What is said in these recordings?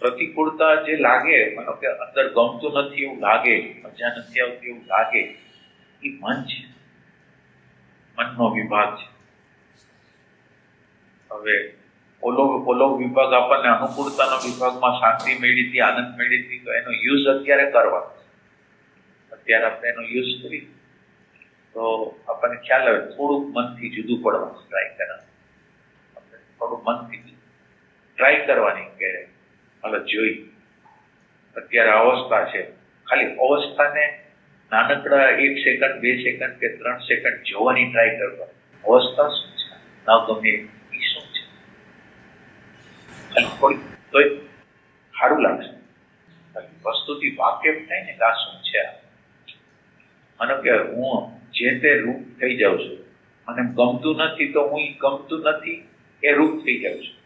પ્રતિકૂળતા જે લાગે, માનો કે અંદર ગમતું નથી એવું લાગે, મજા નથી આવતી એવું લાગે, એ મન છે, મનનો વિભાગ છે. હવે ઓલો વિભાગ આપણને અનુકૂળતાનો વિભાગમાં શાંતિ મળી હતી, આનંદ મળી હતી, તો એનો યુઝ અત્યારે કરવાનો. અત્યારે આપણે એનો યુઝ કરી તો આપણને ખ્યાલ આવે, થોડુંક મનથી જુદું પડવાનું ટ્રાય કરવાનું. આપણે થોડું મનથી ટ્રાય કરવાની કે હાલો જોઈ અત્યારે અવસ્થા છે, ખાલી અવસ્થાને નાનકડા 1 સેકન્ડ 2 સેકન્ડ કે 3 સેકન્ડ જોવાની ટ્રાય કરવાની. અવસ્થા શું છે, ન ગમે એ શું છે, ખાલી થોડી તો સારું લાગશે. વસ્તુથી વાકેફ થાય ને કે આ શું છે. મને કે હું જે તે રૂપ થઈ જાઉં છું, મને ગમતું નથી તો હું ગમતું નથી એ રૂપ થઈ જાઉં છું.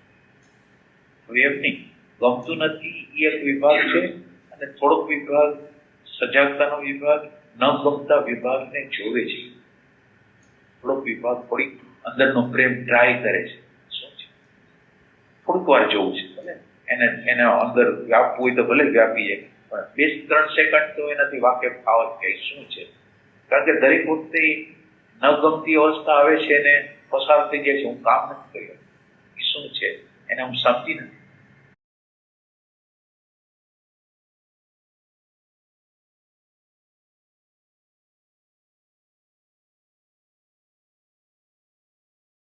એમ નહીં, ગમતું નથી એ એક વિભાગ છે, અને થોડોક વિભાગ સજાગતાનો વિભાગ ન ગમતા વિભાગને જોવે છે. થોડોક વિભાગ થોડીક અંદરનો પ્રેમ ટ્રાય કરે છે. શું છે, થોડીક વાર જોવું છે, ભલે એને અંદર વ્યાપવું હોય તો ભલે વ્યાપી જાય, પણ 2-3 સેકન્ડ તો એનાથી વાકેફ થવા કે શું છે. કારણ કે દરેક વખતે ન ગમતી અવસ્થા આવે છે ને પસાર થઈ જાય છે. હું કામ નથી કર્યું, એ શું છે એને હું સમજી નથી.